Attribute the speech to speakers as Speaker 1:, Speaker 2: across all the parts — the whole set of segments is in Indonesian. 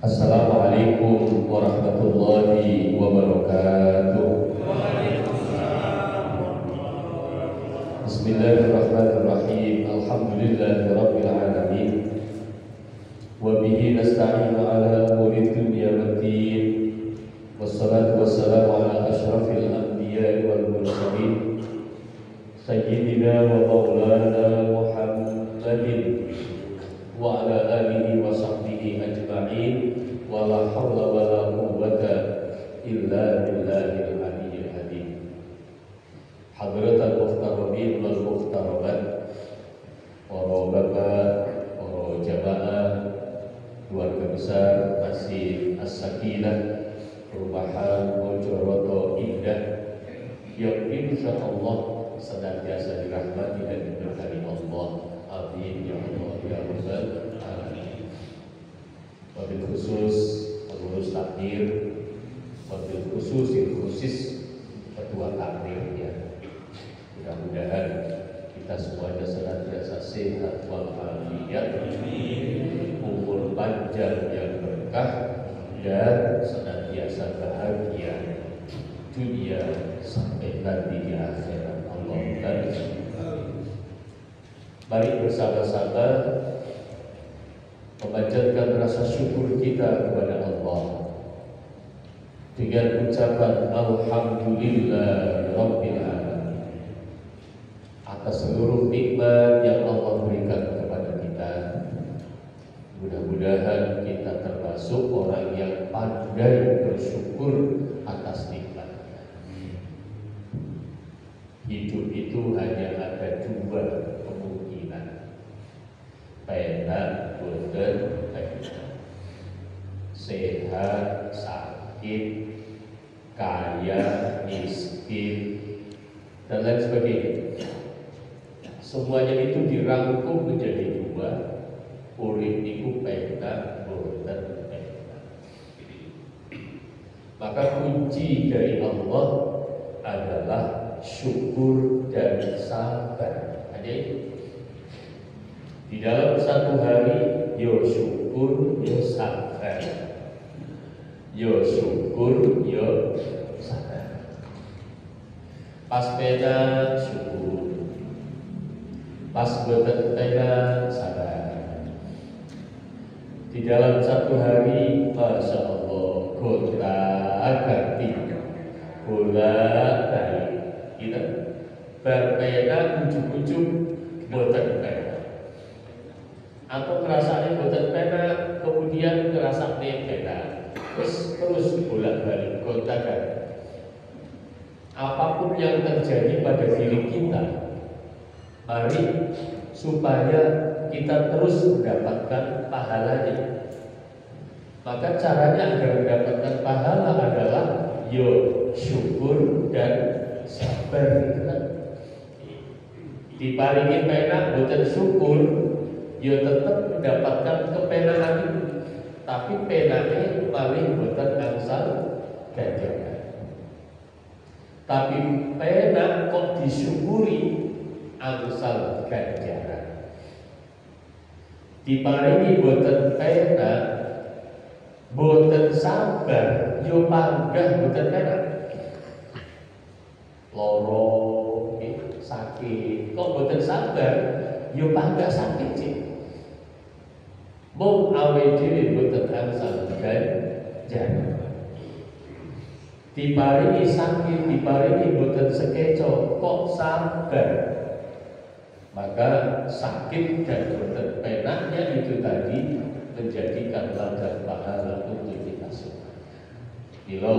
Speaker 1: Assalamualaikum warahmatullahi wabarakatuh. Bismillahirrahmanirrahim. Alhamdulillahirabbil alamin. Wa bihi nasta'inu ala umuri dunya waddin. Wassalatu wassalamu ala asyrafil anbiya'i wal mursalin. Sayyidina wa maulana Muhammadin wa ala alihi wa sahbihi ajma'in. Wa la hawla wa la quwwata illa billahil aliyyil azim. Hadratul muhtaramin wal muhtaramat, para bapak, para jamaah, keluarga besar Masjid As-Sakinah Perumahan Mojoroto Indah yang insyaallah senantiasa dirahmati dan diberkahi Allah. Amin ya Allah ya Rabbal alamin. Wabil khusus pengurus takmir, wabil khusus ketua takmir ya. Mudah-mudahan kita semuanya senantiasa sehat walafiat, umur panjang yang berkah dan senantiasa bahagia dunia sampai nanti di akhirat. Allahumma mari bersama-sama memanjatkan rasa syukur kita kepada Allah dengan ucapan alhamdulillah rabbil alamin atas seluruh nikmat yang Allah berikan kepada kita. Mudah-mudahan kita termasuk orang yang pandai bersyukur atas nikmatnya. Hidup itu hanya ada dua kemungkinan, penak boten penak, sehat sakit, kaya miskin, dan lain sebagainya. Semuanya itu dirangkum menjadi dua, urip niku penak boten penak. Maka kunci dari Allah adalah syukur dan sabar. Ada itu. Di dalam satu hari, yo syukur, yo sabar. Yo syukur, yo sabar. Pas penak syukur, pas boten penak sabar. Di dalam satu hari, masya Allah, kota ganti, bolak-balik. Kita berpena ujung-ujung boten pena, atau ngerasanya boten pena kemudian ngerasanya pena, terus bolak-balik gonta-ganti. Apapun yang terjadi pada diri kita, mari supaya kita terus mendapatkan pahalanya. Maka caranya agar mendapatkan pahala adalah yo syukur dan sabar. Diparingi penak boten syukur, ya tetap mendapatkan kepenaan itu, tapi penake paling boten angsal ganjaran. Tapi penak kok disyukuri angsal ganjaran. Diparingi boten penak boten sabar, yo panggah boten penak. Loro, sakit, kok boten sabar, yo panggah sakit sih. Mung awe dhewe boten angsal ganjaran. Diparingi sakit, diparingi boten sekeco, kok sabar. Maka sakit dan boten penaknya itu tadi menjadikan ladang pahala untuk kita semua. Bila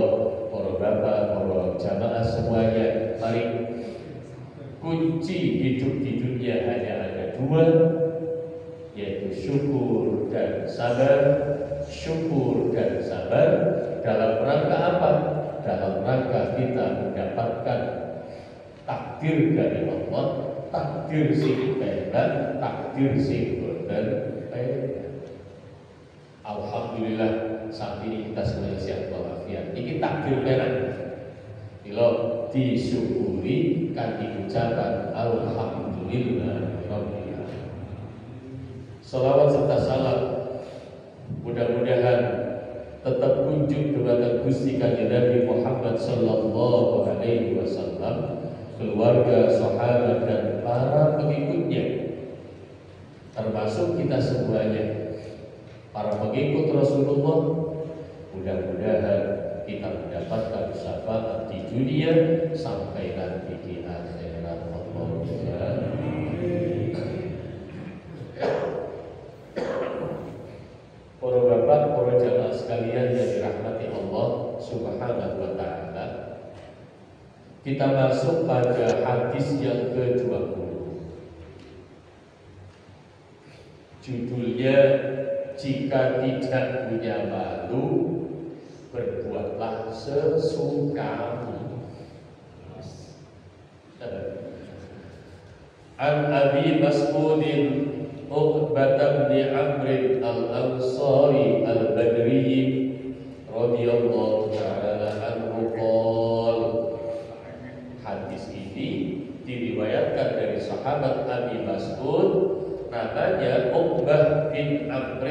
Speaker 1: para bapak, para jamaah semuanya, mari kunci hidup di dunia hanya ada dua, yaitu syukur dan sabar. Syukur dan sabar dalam rangka apa? Dalam rangka kita mendapatkan takdir dari Allah, takdir sing penak, takdir sing boten penak. Alhamdulillah saat ini kita semuanya sehat walafiat. Ini takdir penak. Bila disyukuri kan diucapkan alhamdulillah rabbil alamin. Salawat serta salam mudah-mudahan tetap kunjung kepada Gusti Kanjeng Nabi Muhammad sallallahu alaihi wasallam, keluarga, sahabat dan para pengikutnya, termasuk kita semuanya, para pengikut Rasulullah. Mudah-mudahan kita mendapatkan syafaat di dunia sampai nanti di akhirat. Allahumma para bapak, para jamaah sekalian yang dirahmati Allah Subhanahu wa ta'ala, kita masuk pada hadis yang ke-20. Judulnya, jika tidak punya malu, berbuatlah sesukamu. An Abi Mas'udin Uqbah bin Amr al-Ansari al-Badri radhiyallahu ta'ala anhu qala. Hadis ini diriwayatkan dari sahabat Abi Mas'ud, namanya Uqbah bin Amr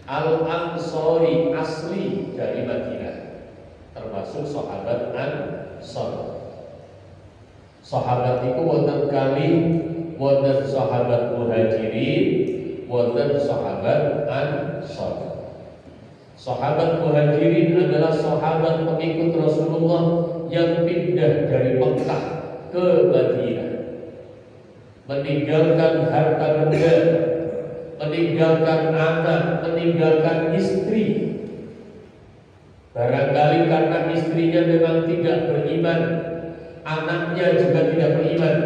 Speaker 1: al-Ansari, asli dari Madinah, termasuk sahabat Ansar. Sahabat itu wonten kali, wonten sahabat Muhajirin, wonten sahabat Ansar. Sahabat Muhajirin adalah sahabat pengikut Rasulullah yang pindah dari Mekah ke Madinah, meninggalkan harta benda, meninggalkan anak, meninggalkan istri. Barangkali karena istrinya memang tidak beriman, anaknya juga tidak beriman,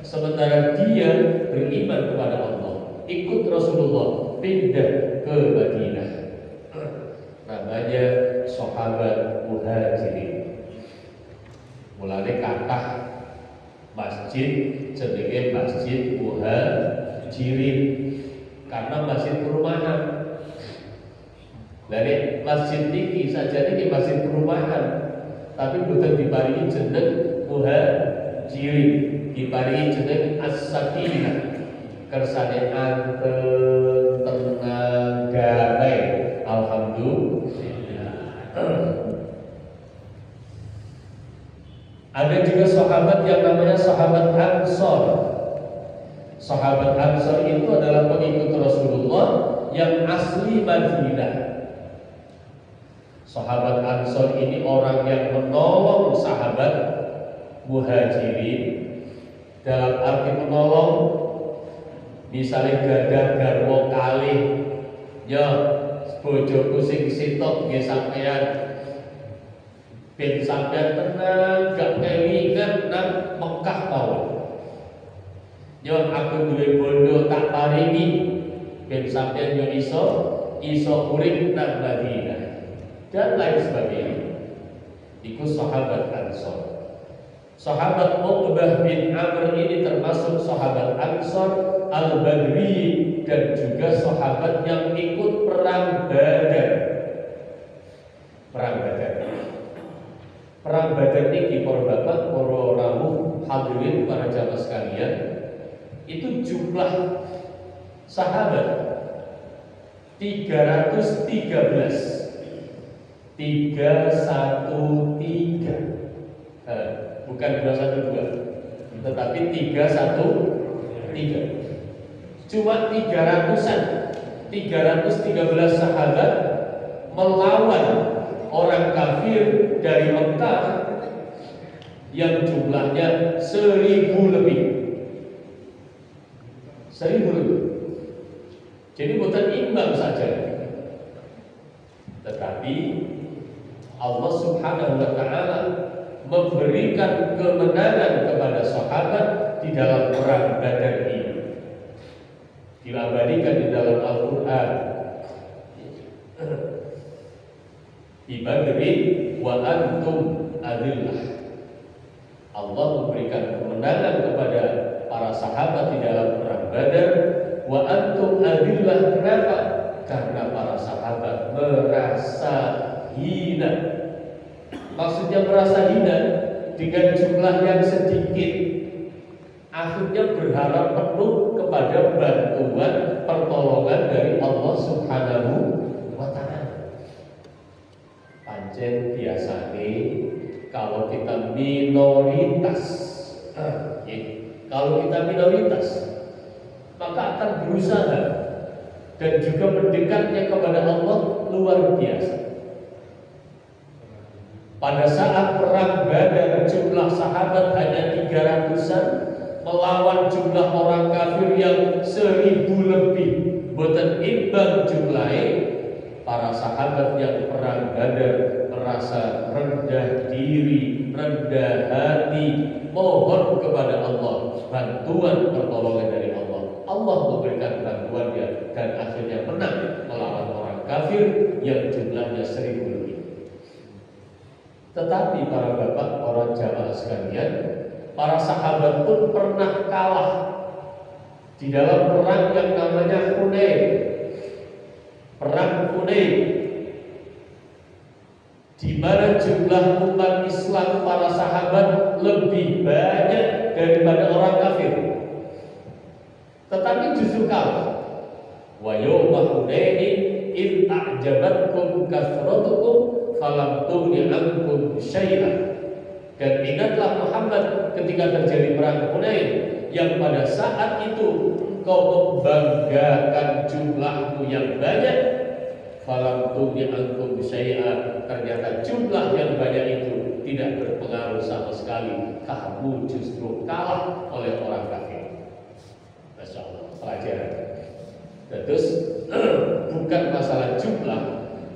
Speaker 1: sementara dia beriman kepada Allah, ikut Rasulullah, pindah ke Madinah. Namanya sahabat Muhajirin. Mulane kathah masjid jenenge Masjid Muhajirin, karena masjid perumahan. Dari masjid tinggi saja ini masjid perumahan, tapi bukan diparingi jeneng Muhajirin, diparingi jeneng As-Sakinah, kersane anteng, tenang, damai. Alhamdulillah. Ada juga sahabat yang namanya sahabat Ansar. Sahabat Ansar itu adalah pengikut Rasulullah yang asli Madinah. Sahabat Ansar ini orang yang menolong sahabat Muhajirin. Dalam arti menolong, misalnya gadah garwa kalih, ya bojoku sing sitok nggih sampean, ben sampean tenang, gak kelingan nang Mekah mawon. Yo aku duwe bondo tak paringi, ben sampean yo iso urip nang Madinah dan lain sebagainya. Iku sahabat Ansar. Sahabat Uqbah bin Amr ini termasuk sahabat Ansar Al-Badri dan juga sahabat yang ikut perang Badar. Perang Badar. Perang Badar ini para bapak, para rawuh, hadirin, para jamaah sekalian, itu jumlah sahabat 313. 313. Bukan 212, tetapi 313. Cuma 300-an, 313 sahabat melawan orang kafir dari Mekah yang jumlahnya 1000 lebih. 1000 lebih. Jadi bukan imbang saja, tetapi Allah Subhanahu wa ta'ala memberikan kemenangan kepada sahabat di dalam perang Badar ini. Diabadikan di dalam Al-Quran. Di Badri wa antum adillah. Allah memberikan kemenangan kepada para sahabat di dalam perang Badar. Wa antum adillah. Kenapa? Karena para sahabat merasa hina. Maksudnya merasa hina dengan jumlah yang sedikit, akhirnya berharap penuh kepada bantuan pertolongan dari Allah Subhanahu wa ta'ala. pancen biasane kalau kita minoritas, kalau kita minoritas, maka akan berusaha dan juga mendekatnya kepada Allah luar biasa. Pada saat perang Badar jumlah sahabat hanya 300-an melawan jumlah orang kafir yang 1000 lebih. Boten imbang jumlahnya. Para sahabat yang perang Badar merasa rendah diri, rendah hati, mohon kepada Allah bantuan pertolongan dari Allah. Allah memberikan bantuannya dan akhirnya menang melawan orang kafir yang jumlahnya 1000 lebih. Tetapi para bapak, para jamaah sekalian, para sahabat pun pernah kalah di dalam perang yang namanya Hunain. Perang Hunain, di mana jumlah umat Islam para sahabat lebih banyak daripada orang kafir, tetapi justru kalah. Wa yawma Hunainin id a'jabatkum kasratukum falam tughni ankum syai'an. Dan ingatlah Muhammad ketika terjadi perang Hunain, yang pada saat itu engkau membanggakan jumlahmu yang banyak, falam tughni ankum syai'an. Ternyata jumlah yang banyak itu tidak berpengaruh sama sekali. Kamu justru kalah oleh orang kafir. Masya Allah, pelajaran. Terus bukan masalah jumlah,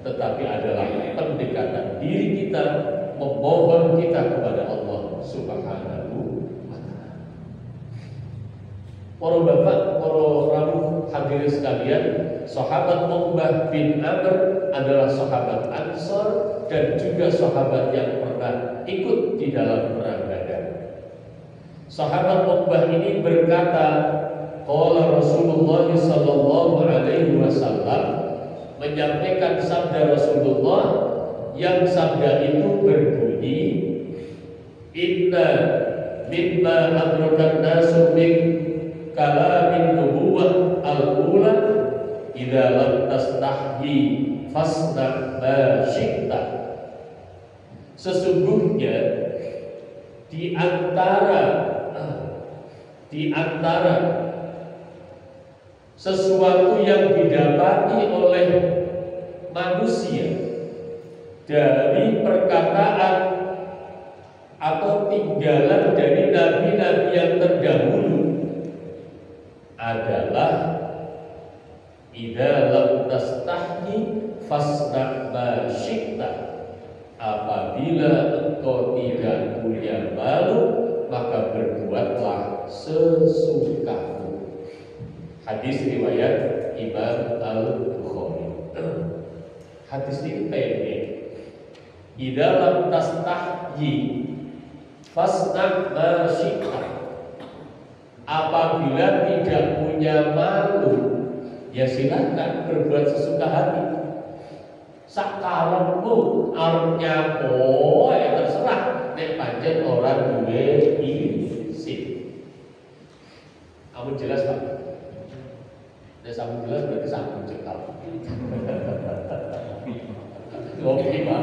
Speaker 1: tetapi adalah pendekatan diri kita, memohon kita kepada Allah Subhanahu wa ta'ala. Para bapak, para rawuh hadirin sekalian, sahabat Uqbah bin Amr adalah sahabat Ansor dan juga sahabat yang pernah ikut di dalam perang Badar. Sahabat Uqbah ini berkata, qala Rasulullah sallallahu alaihi wasallam, menyampaikan sabda Rasulullah yang sabda itu berbunyi, inna mimma adrakan nasu min kalamin nubuwah al-ula idza lam tastahyi fasna ma syi'ta. Sesungguhnya di antara sesuatu yang didapati oleh manusia dari perkataan atau tinggalan dari nabi-nabi yang terdahulu adalah idza lam tastahyi fasna ma syi'ta. Apabila engkau tidak punya malu, maka berbuatlah sesukamu. Hadis riwayat Imam Al-Bukhari. Hadis ini pendek. Idza lam tastahyi fasna ma syi'ta. Apabila tidak punya malu, ya silakan berbuat sesuka hati. Sakarepmu arep nyapo ya terserah, nek pancen ora duwe izin. Kamu jelas Pak? Nek sampun jelas berarti sampun cekal. Oke Pak.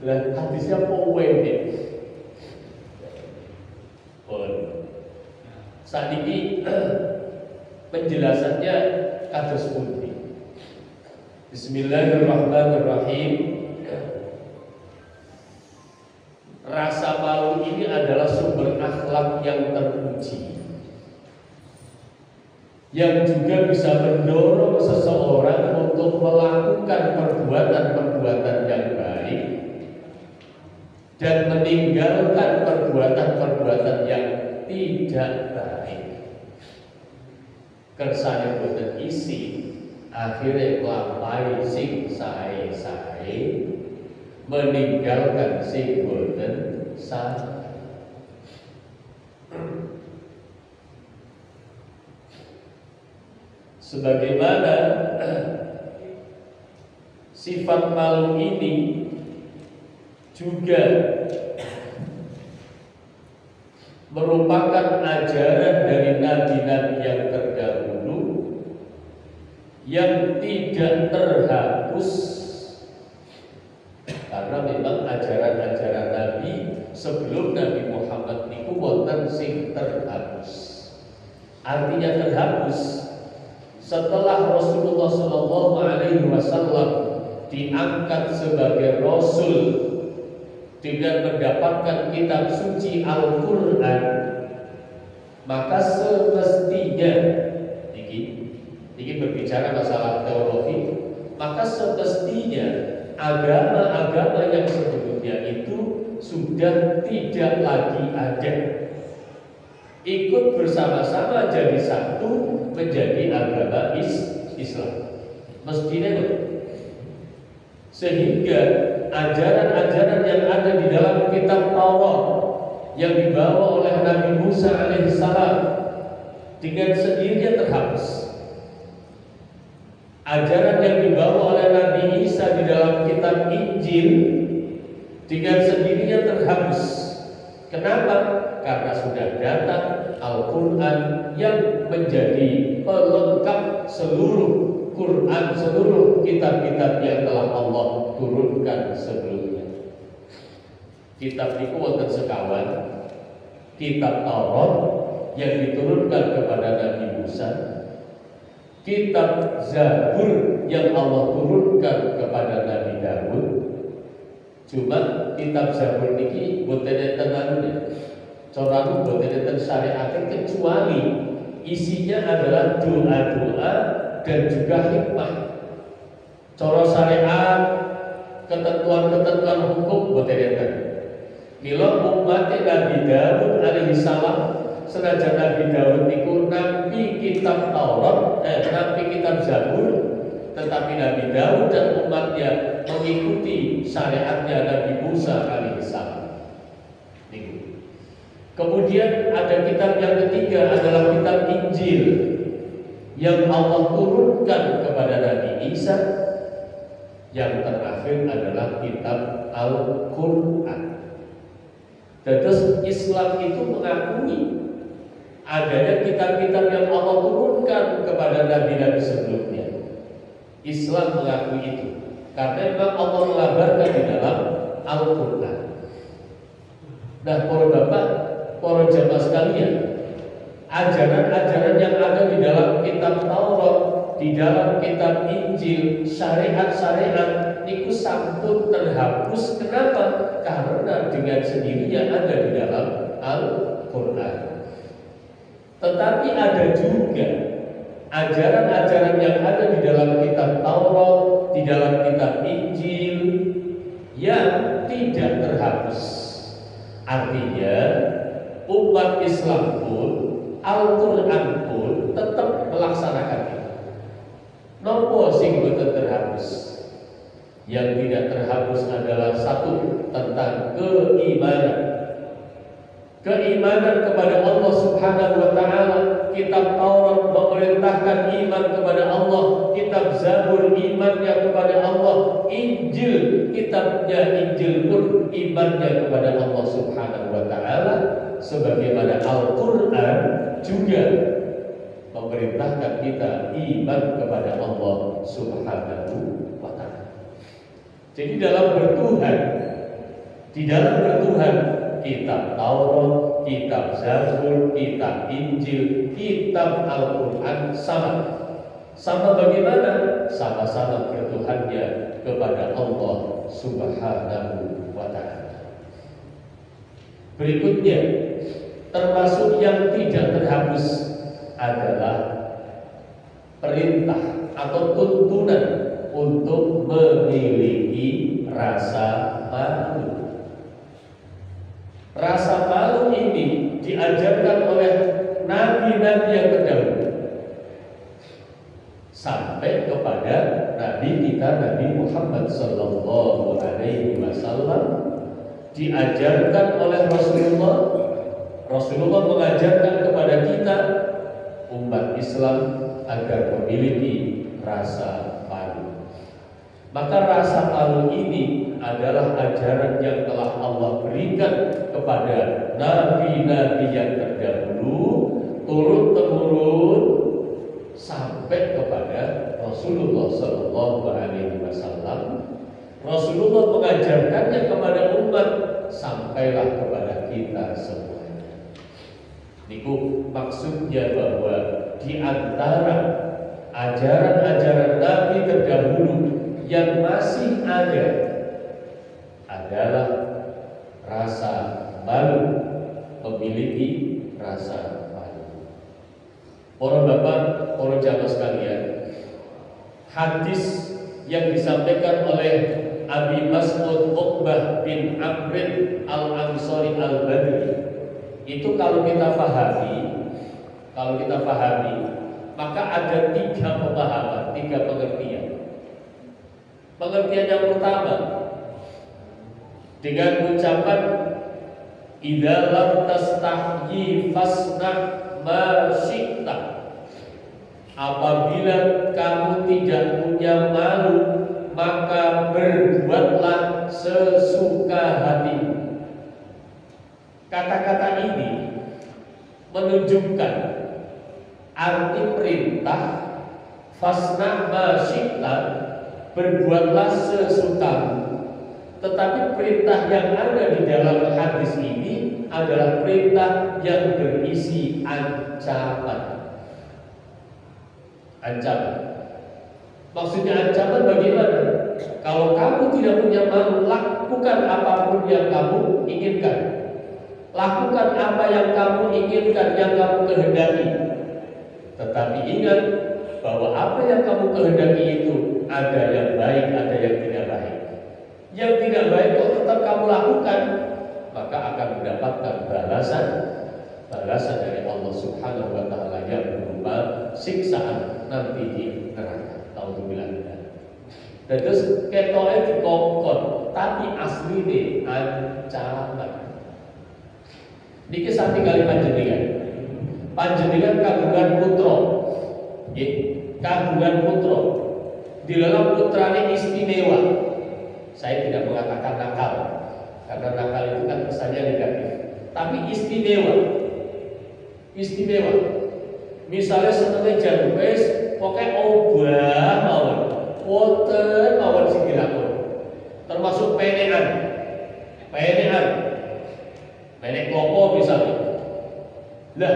Speaker 1: Lah hadisnya poin nih. Saat ini penjelasannya kados pundi. Bismillahirrahmanirrahim. Rasa malu ini adalah sumber akhlak yang terpuji, yang juga bisa mendorong seseorang untuk melakukan perbuatan-perbuatan yang baik dan meninggalkan perbuatan-perbuatan yang tidak baik. Kersane boten isi, akhirnya nglampahi sing sae-sae, meninggalkan sing boten sae. Sebagaimana sifat malu ini juga merupakan ajaran dari nabi-nabi yang terdahulu yang tidak terhapus karena memang ajaran-ajaran Nabi sebelum Nabi Muhammad niku wonten sing terhapus. Artinya terhapus setelah Rasulullah Shallallahu Alaihi Wasallam diangkat sebagai Rasul dengan mendapatkan kitab suci Al-Quran, maka semestinya ini berbicara masalah teologi, maka semestinya agama-agama yang sebelumnya itu sudah tidak lagi ada, ikut bersama-sama jadi satu menjadi agama Islam. Mestinya itu. Sehingga ajaran-ajaran yang ada di dalam kitab Taurat yang dibawa oleh Nabi Musa alaihissalam dengan sendirinya terhapus. Ajaran yang dibawa oleh Nabi Isa di dalam kitab Injil dengan sendirinya terhapus. Kenapa? Karena sudah datang Al-Quran yang menjadi pelengkap seluruh Quran, seluruh kitab-kitab yang telah Allah turunkan sebelumnya. Kitab itu wonten sekawan, kitab Taurat yang diturunkan kepada Nabi Musa, kitab Zabur yang Allah turunkan kepada Nabi Daud. Cuma kitab Zabur niki boten enten anune. Cara boten enten syariate kecuali isinya adalah doa-doa dan juga hikmah. Cara syariat, ketentuan-ketentuan hukum boten enten. Mila umat Nabi Daud alaihissalam, senajan Nabi Daud niku nampi kitab Taurat, nampi kitab Zabur, tetapi Nabi Daud dan umatnya mengikuti syariatnya Nabi Musa alaihissalam. Kemudian ada kitab yang ketiga adalah kitab Injil yang Allah turunkan kepada Nabi Isa. Yang terakhir adalah kitab Al-Quran. Terus Islam itu mengakui adanya kitab-kitab yang Allah turunkan kepada nabi-nabi sebelumnya. Islam mengakui itu karena memang Allah mengabarkan di dalam Al-Quran. Nah, para bapak, para jamaah sekalian, ajaran-ajaran yang ada di dalam kitab Taurat, di dalam kitab Injil, syariat-syariat niku sampun terhapus. Kenapa? Karena dengan sendirinya ada di dalam Al-Quran. Tetapi ada juga ajaran-ajaran yang ada di dalam kitab Taurat, di dalam kitab Injil yang tidak terhapus. Artinya umat Islam pun, Al-Quran pun tetap melaksanakan itu. Nopo sing boten terhapus. Yang tidak terhapus adalah satu, tentang keimanan. Keimanan kepada Allah Subhanahu wa taala. Kitab Taurat memerintahkan iman kepada Allah, kitab Zabur imannya kepada Allah, Injil, kitabnya Injil pun imannya kepada Allah Subhanahu wa taala, sebagaimana Al-Quran juga memerintahkan kita iman kepada Allah Subhanahu wa taala. Jadi dalam bertuhan, di dalam bertuhan, kitab Taurat, kitab Zabur, kitab Injil, kitab Al-Quran sama bagaimana? Sama-sama bertuhannya kepada Allah Subhanahu wa taala. Berikutnya, termasuk yang tidak terhapus adalah perintah atau tuntunan untuk memiliki rasa malu. Rasa malu ini diajarkan oleh nabi-nabi yang terdahulu sampai kepada nabi kita Nabi Muhammad sallallahu alaihi wasallam, diajarkan oleh Rasulullah. Rasulullah mengajarkan kepada kita umat Islam agar memiliki rasa malu. Maka rasa malu ini adalah ajaran yang telah Allah berikan kepada nabi-nabi yang terdahulu, turun-temurun sampai kepada Rasulullah Sallallahu Alaihi Wasallam, Rasulullah mengajarkannya kepada umat, sampailah kepada kita semuanya. Niku maksudnya bahwa di antara ajaran-ajaran Nabi terdahulu yang masih ada adalah rasa malu, memiliki rasa malu. Para bapak, para jamaah sekalian, hadis yang disampaikan oleh Abi Mas'ud Uqbah bin Amr al-Ansari al-Badri itu kalau kita pahami, maka ada 3 pemahaman, 3 pengertian. Pengertian yang pertama dengan ucapan idza lam tastahyi fasna' ma syi'ta. Apabila kamu tidak punya malu, maka berbuatlah sesuka hati. Kata-kata ini menunjukkan arti perintah fasna' ma syi'ta, berbuatlah sesukamu. Tetapi perintah yang ada di dalam hadis ini adalah perintah yang berisi ancaman. Maksudnya ancaman bagaimana? Kalau kamu tidak punya malu, lakukan apapun yang kamu inginkan. Lakukan apa yang kamu inginkan, yang kamu kehendaki. Tetapi ingat bahwa apa yang kamu kehendaki itu ada yang baik, ada yang tidak baik. Yang tidak baik kalau tetap kamu lakukan, maka akan mendapatkan balasan dari Allah Subhanahu wa taala yang berupa siksaan nanti di neraka. Nauzubillah. Dan terus ketoke dikongkon, tapi asline ancaman. Niki sami kali panjenengan kagungan putra. Nggih, kagungan putra. Di dalam putrane istimewa. Saya tidak mengatakan nakal, karena nakal itu kan kesannya negatif. Tapi istimewa. Misalnya senengnya jan wis pokoke obah mawon. Wonten mawon sing dilakon. Termasuk penekan. Penek klopo misalnya. Lah,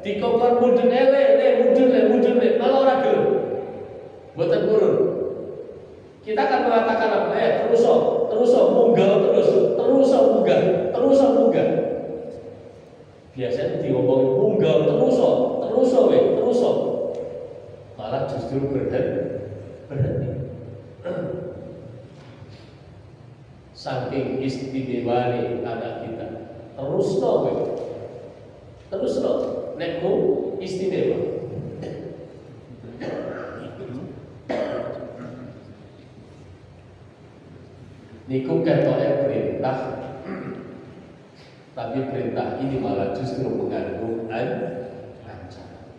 Speaker 1: dikongkon mudun mudun malah ora gelem. Mboten purun. Kita akan mengatakan apa ya? Terus munggah munggah. Biasanya diomongin munggah terus. Malah justru berhenti. Saking istimewane anak kita. Terus nekmu istimewa. Niku ketoke perintah, tapi perintah ini malah justru mengandung ancaman.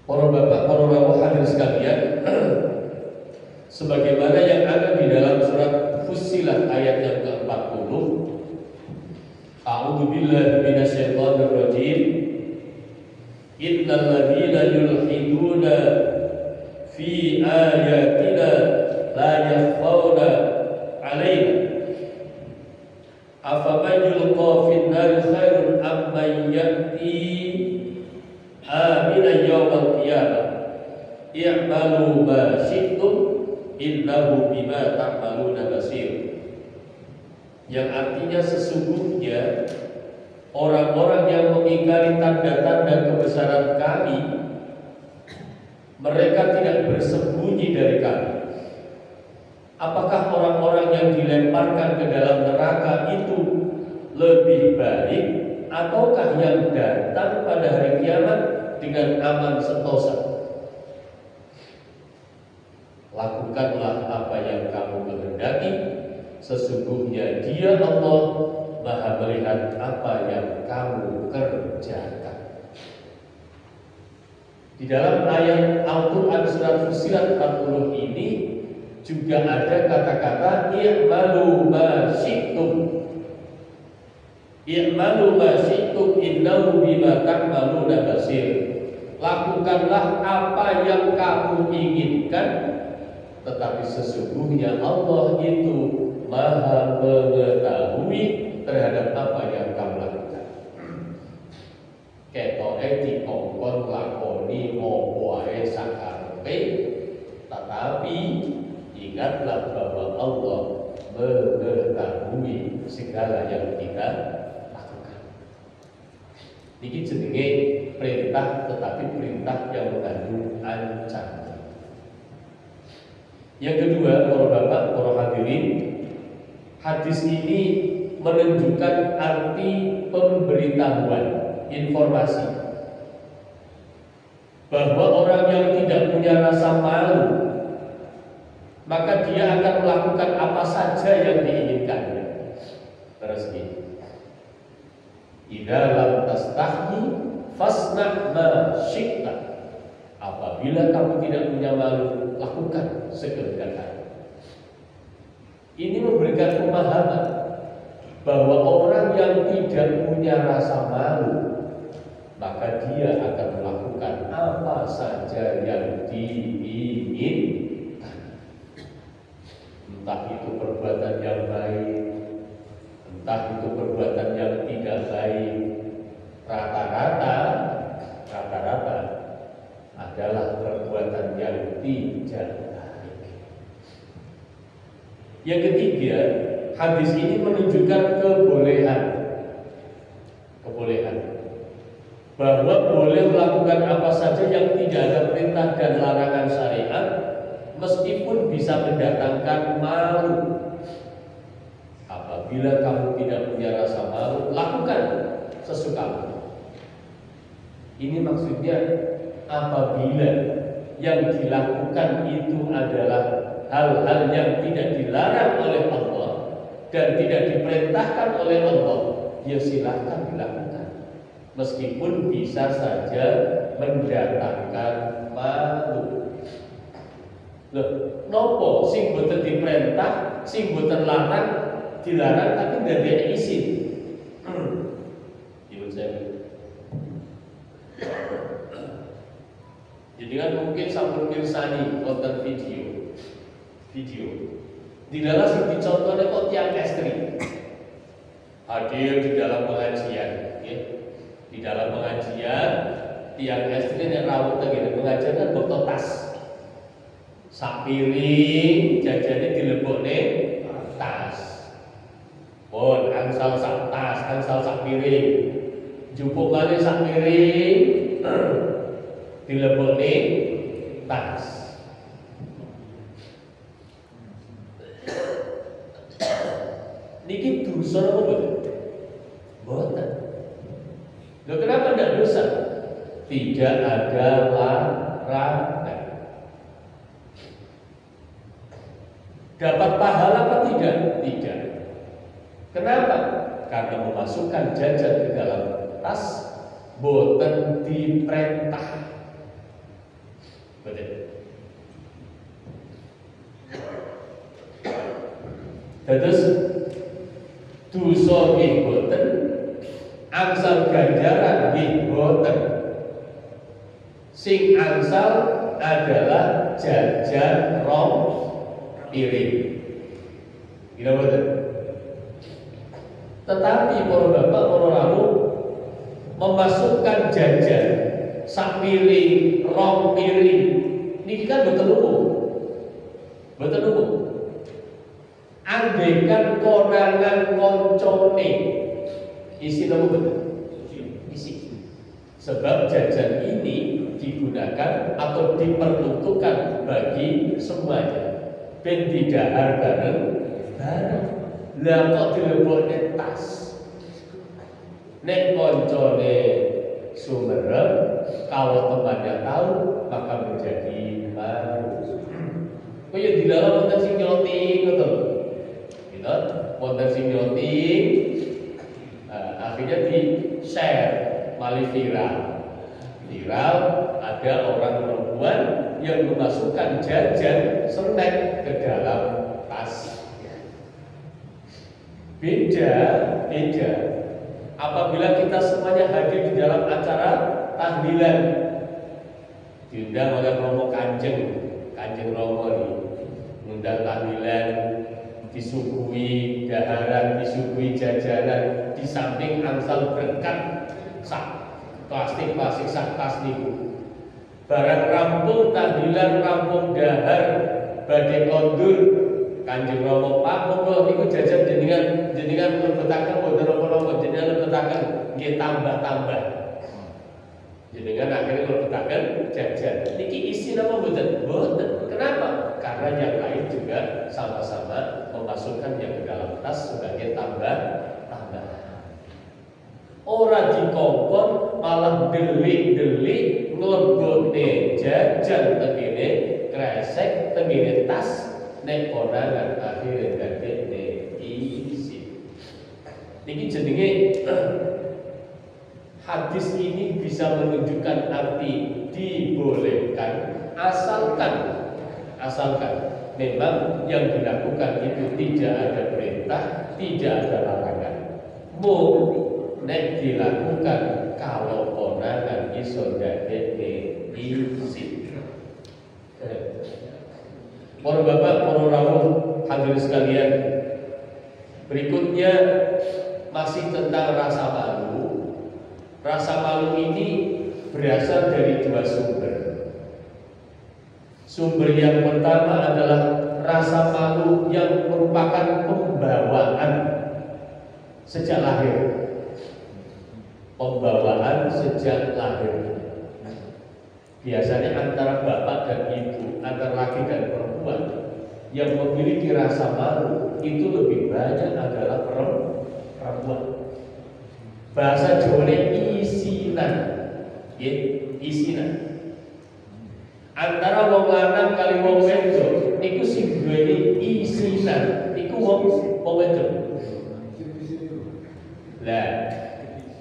Speaker 1: Para bapak, para rawuh hadirin sekalian, sebagaimana yang ada di dalam surat Fussilat ayat yang ke-40, A'udzu billahi minasyaitonir rajim. Innal ladzina yulhiduna fi ayatina la yakhfawna 'alaina afaman yulqa fin nari khairun amman ya'ti aminan yawmal qiyamah i'malu ma syi'tum innahu bima ta'maluna basir. Yang artinya sesungguhnya orang-orang yang mengingkari tanda-tanda kebesaran kami, mereka tidak bersembunyi dari kami. Apakah orang-orang yang dilemparkan ke dalam neraka itu lebih baik, ataukah yang datang pada hari kiamat dengan aman sentosa? Lakukanlah apa yang kamu kehendaki, sesungguhnya Dia Allah Maha melihat apa yang kamu kerjakan. Di dalam ayat Al-Quran surat Fussilat 40 ini juga ada kata-kata i'malu ma syi'tum. I'malu ma syi'tum innahu bima ta'maluna basir. lakukanlah apa yang kamu inginkan, tetapi sesungguhnya Allah itu Maha mengetahui terhadap apa yang kamu lakukan. Ketoke dikongkon lakoni apa ae sakarepe, tetapi ingatlah bahwa Allah mengetahui segala yang kita lakukan. Ini jenenge perintah, tetapi perintah yang mengandung ancaman. Yang kedua, para bapak, para hadirin, hadis ini menunjukkan arti pemberitahuan, informasi, bahwa orang yang tidak punya rasa malu, maka dia akan melakukan apa saja yang diinginkannya. Terus ini, idza lam tastahyi fasna' ma syi'ta. Apabila kamu tidak punya malu, lakukan sekehendak kamu. Ini memberikan pemahaman bahwa orang yang tidak punya rasa malu, maka dia akan melakukan apa saja yang diinginkan. Entah itu perbuatan yang baik, entah itu perbuatan yang tidak baik, rata-rata adalah perbuatan yang tidak baik. Yang ketiga, hadis ini menunjukkan kebolehan bahwa boleh melakukan apa saja yang tidak ada perintah dan larangan syariat, meskipun bisa mendatangkan malu. Apabila kamu tidak punya rasa malu, lakukan sesukamu. Ini maksudnya apabila yang dilakukan itu adalah hal-hal yang tidak dilarang oleh Allah dan tidak diperintahkan oleh Allah, ya silahkan dilakukan, meskipun bisa saja mendatangkan malu. Loh, nopo sing boten diperintah, sing boten larang, dilarang tapi ndadekne izin. Ibu saya. Jadi kan mungkin sampun mirsani konten video. Di dalam sing dicontohnya kok tiang ekstrim. Hadir di dalam pengajian, ya. Di dalam pengajian tiang ekstrim yang rawuh tengene pengajian kan bawa tas. Sak piring jajane dilebokne tas. Pun angsal sak tas, angsal sak piring. Jupuk malih sak piring dilebokne tas. Niki dosa apa boten? Boten. Loh, kenapa tidak dosa? Tidak ada larangan. Dapat pahala apa tidak? Tidak. Kenapa? Karena memasukkan jajan ke dalam tas boten diperintah. Betul. Terus dosa nggih boten, angsal ganjaran nggih boten. Sing angsal adalah jajan rong piring. Kira boten. Tetapi para bapak, para rawuh, memasukkan jajan sak piring, rong piring, niki kan boten umum. Boten umum. Andaikan konangan koncone isi nopo boten? Isi. Sebab jajan ini digunakan atau diperuntukkan bagi semuanya. Ben didahar bareng-bareng. Lah kok dilebokne tas. Nek koncone sumerep, kalau temannya tahu maka menjadi malu. Kaya di dalam wonten sing nyoting ngoten. Gitu, wonten sing nyoting, akhirnya di-share, malih viral. Viral ada orang perempuan yang memasukkan jajan snack ke dalam tas. Beda. Apabila kita semuanya hadir di dalam acara tahlilan, diundang oleh Romo Kanjeng Romo nih, ngundang tahlilan, disuguhi daharan, disuguhi jajanan, di samping angsal berkat sak plastik sak tas niku. Barang rampung tahlilan, rampung dahar, badhe kondur, Kanjeng Romo Pak monggo niku jajan jenengan lebetaken boten napa-napa, jenengan lebetaken nggih tambah-tambah. Jenengan akhirnya lebetaken jajan. Niki isi napa boten? Boten. Kenapa? Karena yang lain juga sama-sama memasukkan yang ke dalam tas sebagai tambah-tambah. Ora dikongkon malah delik-delik nglebokne jajan tengene kresek tengene tas nek konangan akhire dadekne isi. Niki jenenge hadis ini bisa menunjukkan arti dibolehkan asalkan memang yang dilakukan itu tidak ada perintah, tidak ada larangan. Nek dilakukan kalau konangan iso dadekne isi. Para bapak, para rawuh, hadirin sekalian, berikutnya masih tentang rasa malu. Rasa malu ini berasal dari dua sumber. Sumber yang pertama adalah rasa malu yang merupakan pembawaan sejak lahir. Pembawaan sejak lahir. Biasanya antara bapak dan ibu, antara laki dan perempuan, yang memiliki rasa malu itu lebih banyak adalah perempuan. Bahasa Jawane isinan, ya, isinan. Antara wong lanang kali wong wedok, niku sing duweni isinan, niku wong wedok. Lah,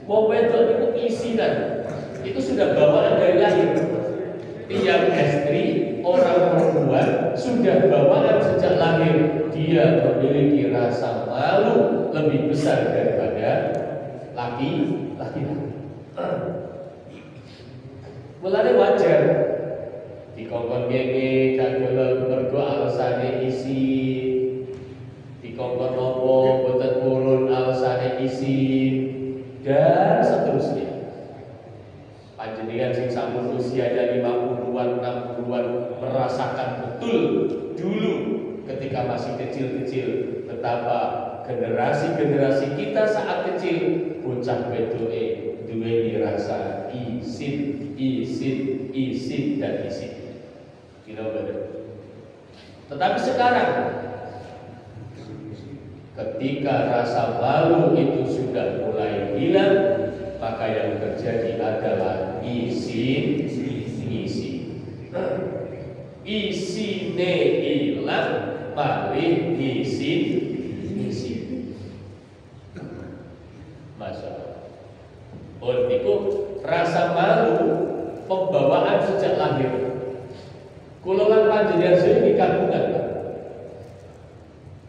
Speaker 1: wong wedok niku isinan, itu sudah bawaan dari lahir. Tiang istri, orang perempuan sudah bawaan sejak lahir. Dia memiliki rasa malu lebih besar daripada laki-laki. Mulane wajar dikongkon ngene kagel mergo alasane isi, dikongkon nopo boten purun alasane isi, dan seterusnya. Panjenengan sing sampun usianya 50-an, 60-an merasakan betul dulu ketika masih kecil-kecil betapa generasi-generasi kita saat kecil bocah wedoke duweni rasa isin dan isin. Tetapi sekarang ketika rasa malu itu sudah mulai hilang, maka yang terjadi adalah isine hilang, malih isin. Masya Allah. Itu rasa malu pembawaan sejak lahir. Kula lan panjenengan sing kagungan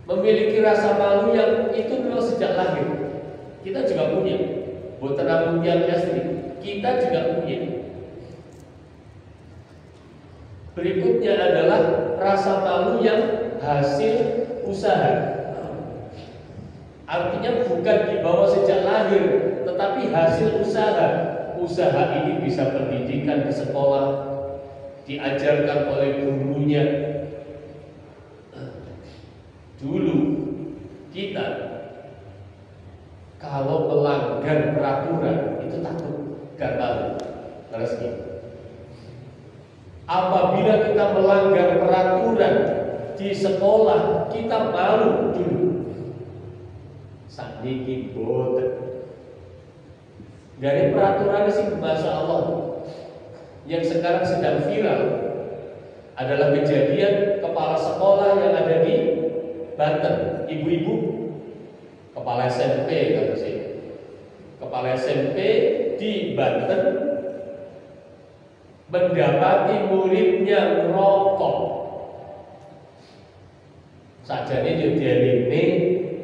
Speaker 1: memiliki rasa malu yang itu memang sejak lahir. Kita juga punya. Boten namung tiyang istri, kita juga punya. Berikutnya adalah rasa malu yang hasil usaha. Artinya bukan dibawa sejak lahir, tetapi hasil usaha. Usaha ini bisa pendidikan di sekolah, diajarkan oleh gurunya. Dulu kita kalau melanggar peraturan itu takut dan malu. Apabila kita melanggar peraturan di sekolah, kita malu dulu. Sakniki boten. Dari peraturan sih Masya Allah yang sekarang sedang viral adalah kejadian kepala sekolah yang ada di Banten, ibu-ibu kepala SMP kata saya. Kepala SMP di Banten mendapati muridnya merokok. Sajane yo dielingne,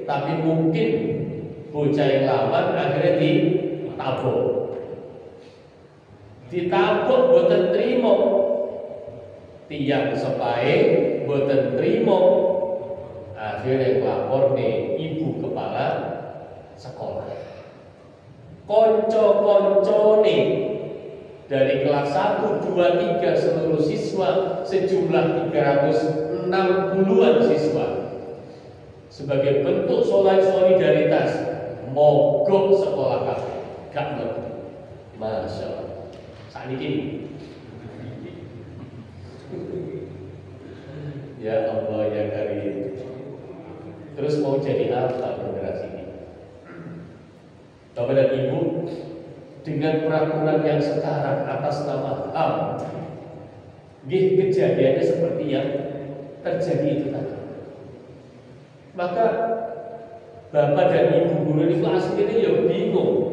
Speaker 1: tapi mungkin bocah yang lawan akhirnya ditabok. Ditabok boten trimo, Tiang sepae boten trimo, akhirnya lapor nih ibu kepala sekolah. Konco-konco nih dari kelas 1, 2, 3 seluruh siswa sejumlah 360-an siswa sebagai bentuk solidaritas mogok sekolah kami. Gak ngerti. Masya Allah. Saat ini ya Allah ya Karim. Terus mau jadi apa generasi ini? Bapak dan Ibu, dengan peraturan yang sekarang atas nama HAM, kejadiannya seperti yang terjadi itu tadi. Maka Bapak dan Ibu guru ini aslinya ya bingung.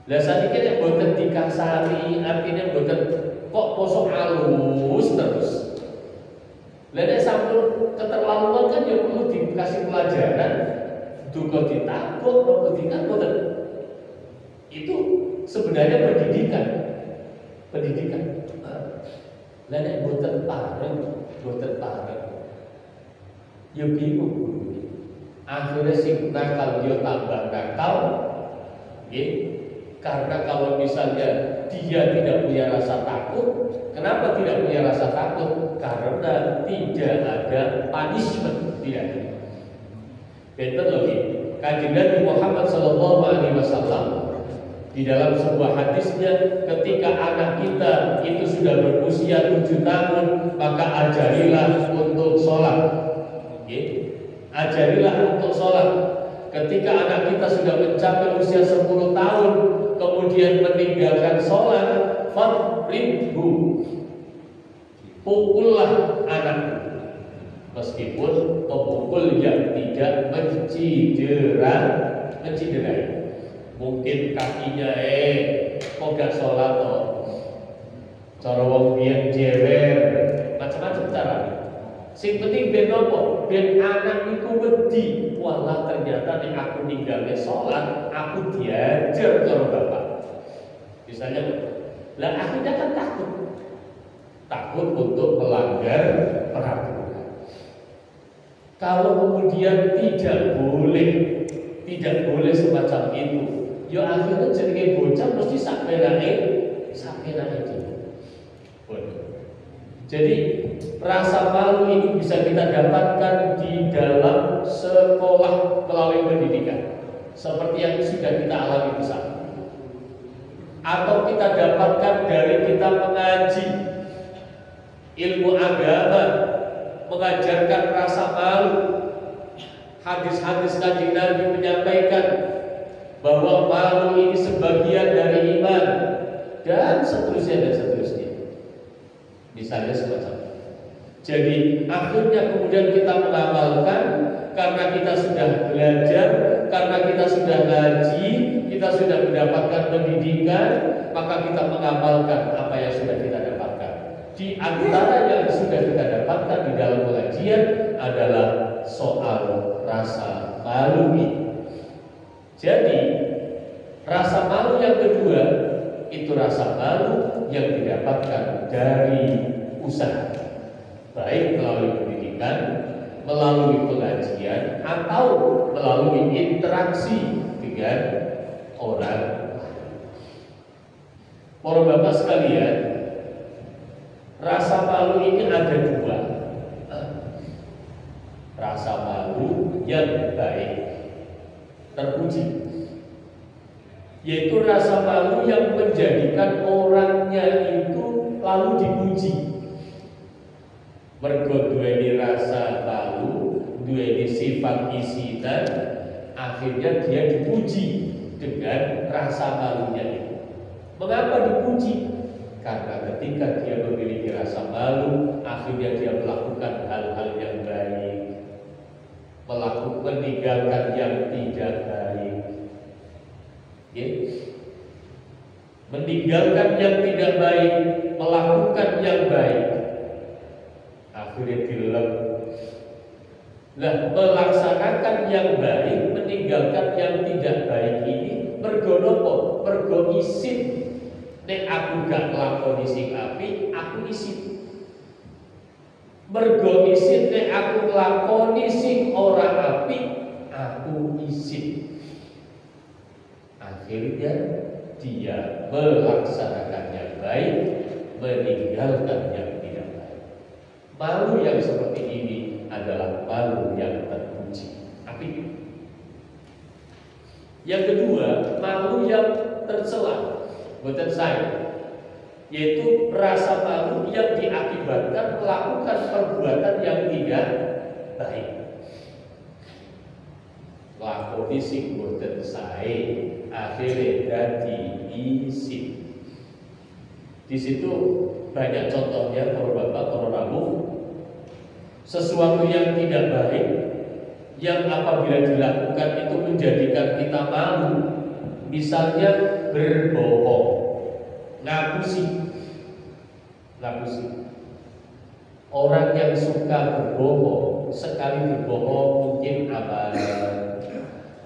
Speaker 1: Lah saat ini yang boten dikasari, artinya boten kok posok halus terus. Lah sampun keterlaluan kan ya perlu dikasih pelajaran, duga ditakut, nopo ditakut. Itu sebenarnya pendidikan. Lah nek boten pareng, ya bingung. Akhirnya sing nakal dia tambah nakal, karena kalau misalnya dia tidak punya rasa takut, kenapa tidak punya rasa takut? Karena tidak ada punishment, tidak ada. Betul lagi. Kanjeng Nabi Muhammad SAW di dalam sebuah hadisnya, ketika anak kita itu sudah berusia 7 tahun, maka ajarilah untuk sholat. Ajarilah untuk sholat. Ketika anak kita sudah mencapai usia 10 tahun, kemudian meninggalkan sholat, fadribhu, pukullah anak, meskipun pemukul yang tidak menciderai. Mungkin kakinya kok gak sholat toh, cara wong biyen jewer, macam-macam cara. Sing penting ben nopo? Ben anak iku wedi. Walah ternyata nek aku ninggalke sholat, aku diajar karo bapak. Misalnya, lah akhirnya kan takut untuk melanggar peraturan. Kalau kemudian tidak boleh semacam itu, ya akhirnya jenenge bocah mesti sakmenane iki. Jadi rasa malu ini bisa kita dapatkan di dalam sekolah melalui pendidikan, seperti yang sudah kita alami bersama. Atau kita dapatkan dari kita mengaji ilmu agama, mengajarkan rasa malu. Hadis-hadis Kanjeng Nabi menyampaikan bahwa malu ini sebagian dari iman, dan seterusnya. Misalnya semacam itu. Jadi akhirnya kemudian kita mengamalkan, karena kita sudah belajar, karena kita sudah ngaji, kita sudah mendapatkan pendidikan, maka kita mengamalkan apa yang sudah kita dapatkan. Di antara yang sudah kita dapatkan di dalam pengajian adalah soal rasa malu ini. Jadi rasa malu yang kedua itu rasa malu yang didapatkan dari usaha, baik melalui pendidikan, melalui pengajian, atau melalui interaksi dengan orang. Para bapak sekalian, rasa malu ini ada dua. Rasa malu yang baik, terpuji, yaitu rasa malu yang menjadikan orangnya itu lalu dipuji. Mergo duweni rasa malu, duweni sifat isinan, akhirnya dia dipuji dengan rasa malunya itu. Mengapa dipuji? Karena ketika dia memiliki rasa malu, akhirnya dia melakukan hal-hal yang baik, meninggalkan yang tidak baik. Meninggalkan yang tidak baik, melakukan yang baik, akhirnya dilem. Nah, melaksanakan yang baik, meninggalkan yang tidak baik ini mergo nopo? Mergo isin Nek aku gak nglakoni sing apik, aku isin. Mergo isin nek aku nglakoni sing ora apik, aku isin. Akhirnya dia melaksanakan yang baik, meninggalkan yang tidak baik. Malu yang seperti ini adalah malu yang terpuji. Apik. Yang kedua, malu yang tercela, bukan saya, yaitu rasa malu yang diakibatkan melakukan perbuatan yang tidak baik. Lakoni sing boten sae, akhirnya dadi isin. Di situ banyak contohnya para bapak, para rabu. Sesuatu yang tidak baik, yang apabila dilakukan itu menjadikan kita malu. Misalnya berbohong, ngapusi. Orang yang suka berbohong, sekali berbohong mungkin aman,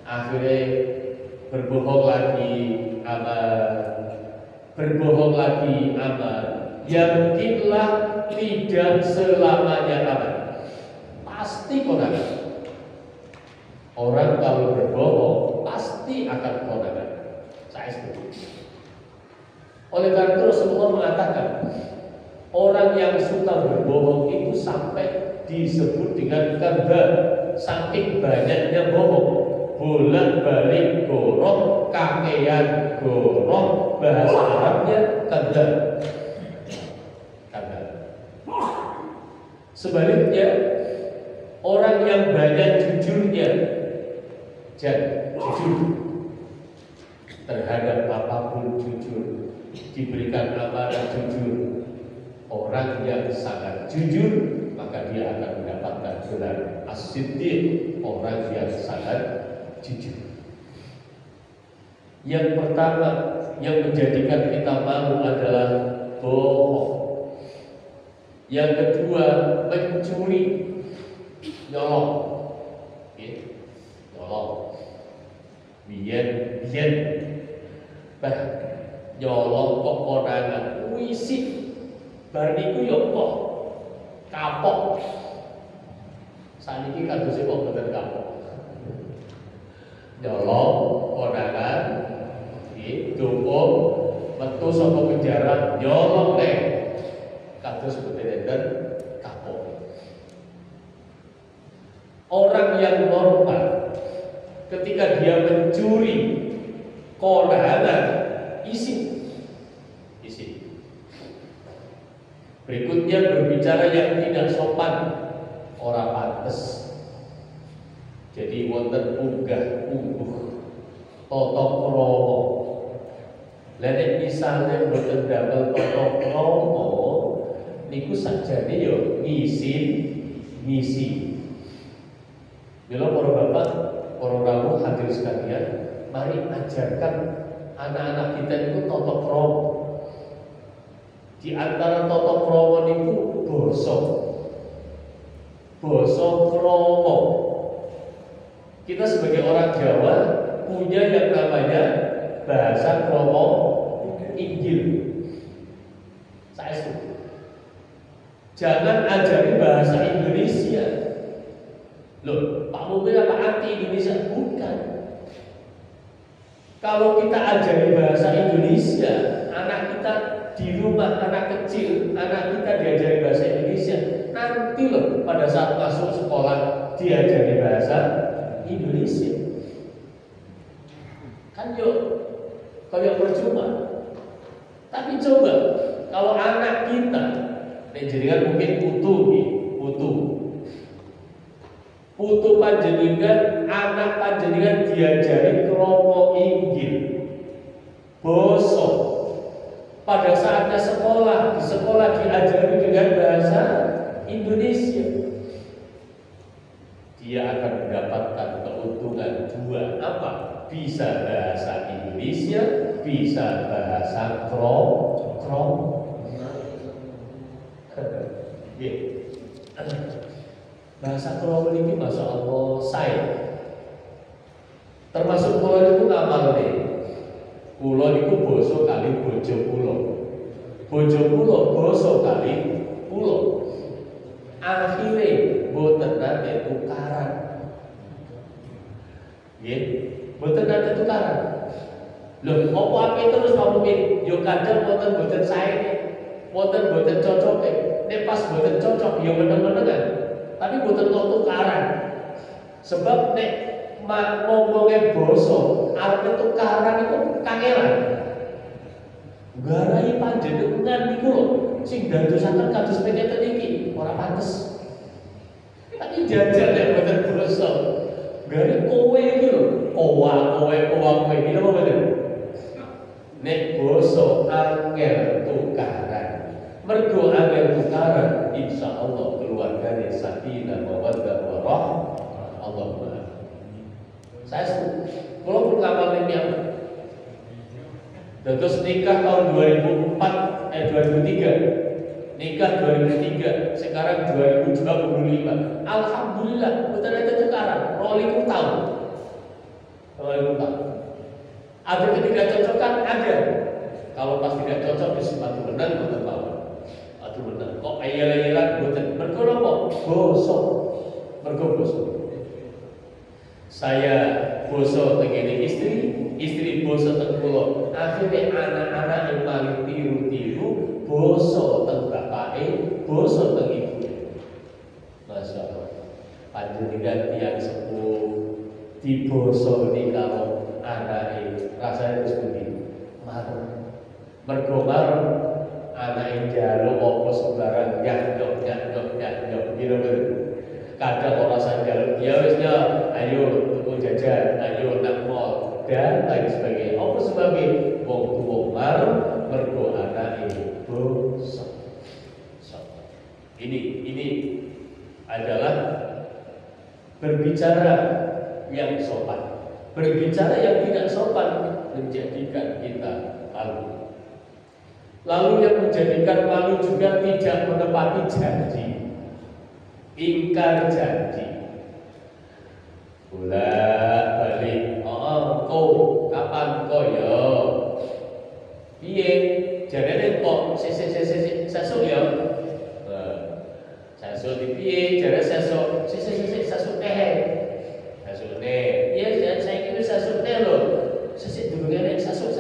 Speaker 1: akhirnya berbohong lagi aman, berbohong lagi aman. Yakinlah tidak selamanya aman. Pasti konangan. Orang kalau berbohong pasti akan konangan. Saya setuju. Oleh karena itu Rasulullah mengatakan, orang yang suka berbohong itu sampai disebut dengan kadzdzab, saking banyaknya bohong, bolak-balik goroh, kakean goroh, bahasa Arabnya kadzdzab. Sebaliknya, orang yang banyak jujurnya, jujur terhadap apapun, jujur diberikan amanah, jujur. Orang yang sangat jujur maka dia akan mendapatkan gelar as-siddiq, orang yang sangat jujur. Yang pertama yang menjadikan kita malu adalah bohong. Yang kedua mencuri, nyolong, nyolong, biyen, nyolong kok konangan, wisik, bariku yo kok kapok. Saniki kadose kok boten kapok. Nyolong konangan, dukung, metu saka penjara, nyolong nek kados boten kapok. Orang yang normal ketika dia mencuri konangan, isi. Berikutnya berbicara yang tidak sopan, ora pantes. Jadi wonten unggah toto kromo. Lha misalnya boten damel toto kromo, niku sakjane yo ngisi. Mila para bapak, para rawuh hadirin sekalian, mari ajarkan anak-anak kita itu toto kromo. Di antara toto kromo niku basa kromo. Kita sebagai orang Jawa punya yang namanya bahasa kromo Inggil. Saya setuju. Jangan ajari bahasa Indonesia. Loh, Pak Mungkin apa anti Indonesia? Bukan. Kalau kita ajari bahasa Indonesia, anak kita di rumah, anak kecil, anak kita diajari bahasa Indonesia, nanti loh pada saat masuk sekolah diajari bahasa Indonesia. Kan yuk, kalau percuma. Tapi coba kalau anak kita, jenengan mungkin putu panjenengan, anak panjenengan diajari kromo Inggil, bosok. Pada saatnya sekolah, di sekolah diajari dengan bahasa Indonesia, dia akan mendapatkan keuntungan dua. Apa? Bisa bahasa Indonesia, bisa bahasa krom. Bahasa krom ini masya Allah saya termasuk kalau itu ngamal nih. Kula niku basa kali bojo kula. Bojo kula basa kali kula. Akhire boten nate tukaran. Nggih, boten nate tukaran. Lho, apa ape terus ngomongin yo kadang boten sae. Boten cocok nek pas boten cocok yo meneng-menengan. Tapi boten kok tukaran. Sebab nek ngomongin basa arep tukaran itu kangelan. Garai panjenengan niku lho sing dadosaken kados mengeten iki ora pantes. Tapi jajal nek boten basa. Garai kowe iki lho, kowe iki lho boten. Nek basa angel tukaran. Mergo angel tukaran insyaallah keluargane sakinah mawaddah warahmah. Allahumma. Saya kalau pun ngamalin yang terus nikah tahun 2003 nikah 2003 sekarang 2025 alhamdulillah betul ada tukaran rolling tahun ada ketidakcocokan ada kalau pas tidak cocok disimpan benar betul aduh benar kok ayel-ayelan betul berkono kok bosok bergobosok saya boso tegene istri boso teng kula. Akhire anak-anak yang paling tiru-tiru boso teng bapake, boso teng ibu. Masyaallah. Panjenengan tiyang sepuh dibosoni karo anake, rasane wis pundi? Marem. Mergo marem anake njaluk apa sembarang nyanyok gitu. Kadang orang sadar, ya wis ya, ayo tuku jajan, ayo nang mall dan lain sebagainya. Apa sebabnya? Wong tuwa marem mergo anake boso. Ini adalah berbicara yang sopan. Berbicara yang tidak sopan menjadikan kita malu. Lalu yang menjadikan malu juga tidak menepati janji. Ingkar janji. Bolak-balik. Kau kapan kau ya? Piye? Jarene kok sesuk ya. Sesuk di piye? Jare sesuk. Sesuk Sesuk iya saya kira sesuk lho. Sesuk durungane sesuk.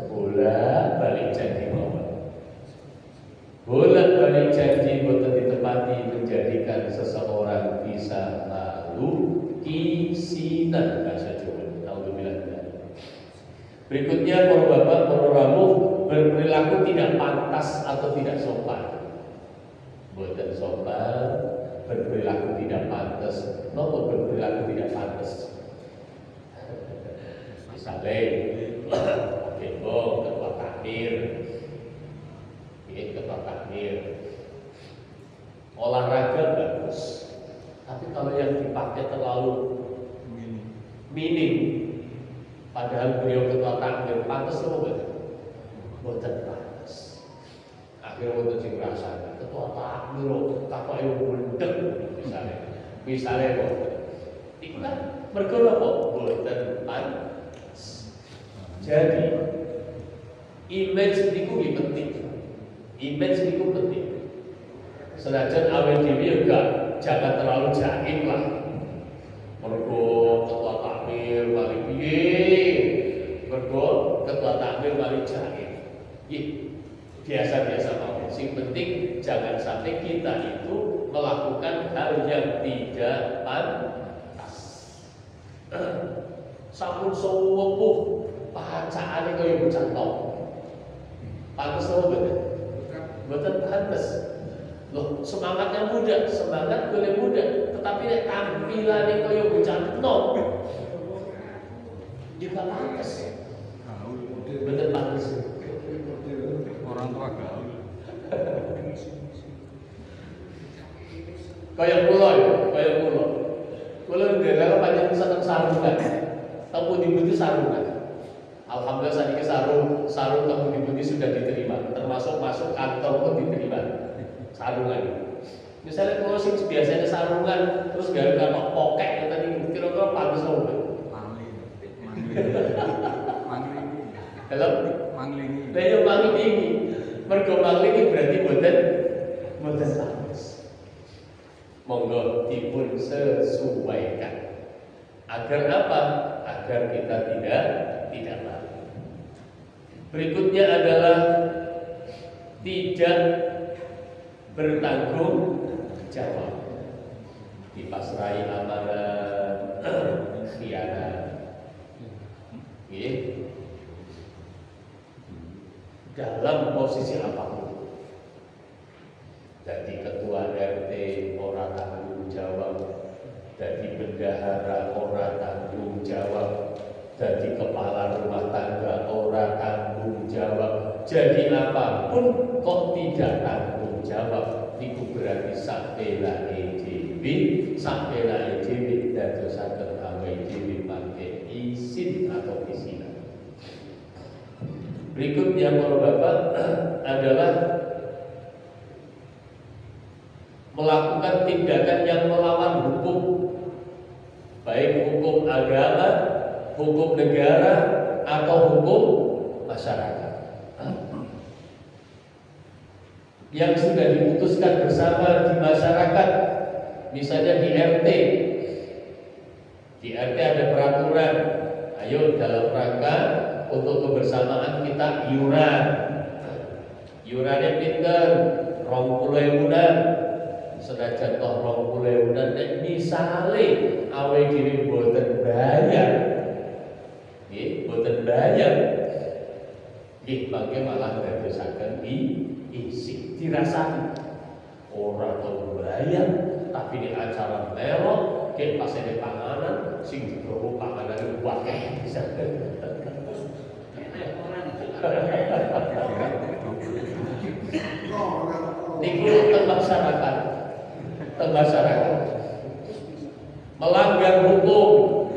Speaker 1: Bolak-balik janji mawon. Bolak-balik janji boten ditepati menjadikan seseorang bisa lalu kisinan bahasa Jawa. Alhamdulillah. Berikutnya para bapak, para rawuh berperilaku tidak pantas atau tidak sopan. Boten sopan, berperilaku tidak pantas. Nopo berperilaku tidak pantas? Misalnya, ketua takmir. Ketua takmir olahraga bagus, tapi kalau yang dipakai terlalu minim, padahal beliau ketua takmir pantas loh boten pantas. Akhirnya boten sing ngrasani ketua takmir takok ayo bundek misalnya boten. Iku kan mergo napa boten pantas. Jadi image niku penting. Image itu penting. Senajan awal dhewe juga jangan terlalu jaim lah. Mergo ketua takmir mari piye? Mergo ketua takmir mari jaim. Biasa-biasa mawon. Sing penting jangan sampai kita itu melakukan hal yang tidak pantas. Sampun sepuh pacakane kaya bocah tok. Pantes apa betul? Betul pantas. Loh, semangatnya muda, semangat boleh muda, tetapi nek tampilannya kaya bocah enom juga pantas. Betul pantas.
Speaker 2: Orang tua gaul.
Speaker 1: Kaya kula. Kula ndelok panjenengan seneng sarungan. Tamu dibutuh sarungan. Alhamdulillah saat ini sarung tamu dibutuh sudah diterima, termasuk masuk kantor pun diterima. Sarungan. Misalnya kalau sing biasanya sarungan terus gawe kantor pokek yang tadi kira-kira pantes ora?
Speaker 2: Mangli.
Speaker 1: Halo?
Speaker 2: Manglingi.
Speaker 1: Lah yo manglingi. Mergo manglingi berarti boten lawas. Monggo dipun sesuaikan. Agar apa? Agar kita tidak malu. Berikutnya adalah tidak bertanggung jawab. Dipasrai amanah, khianat. Dalam posisi apapun. Jadi ketua RT ora tanggung jawab, jadi bendahara ora tanggung jawab, jadi kepala rumah tangga ora tanggung jawab, jadi apapun kok tidak tanggung jawab. Itu berarti sakbelane dhewe dadosaken awake dhewe pakai izin atau isinan. Berikutnya para bapak adalah melakukan tindakan yang melawan hukum, baik hukum agama, hukum negara, atau hukum masyarakat yang sudah diputuskan bersama di masyarakat. Misalnya di RT ada peraturan, ayo dalam rangka untuk kebersamaan kita iurannya pinter 20.000-an, senajan toh 20.000-an nek misale awake dhewe boten bayar, mangke malah dadosaken isi dirasani ora tau bayar, tapi di acara melok ke pas ada panganan sing digowo panganan wakeh bisa. Niku teng masyarakat melanggar hukum,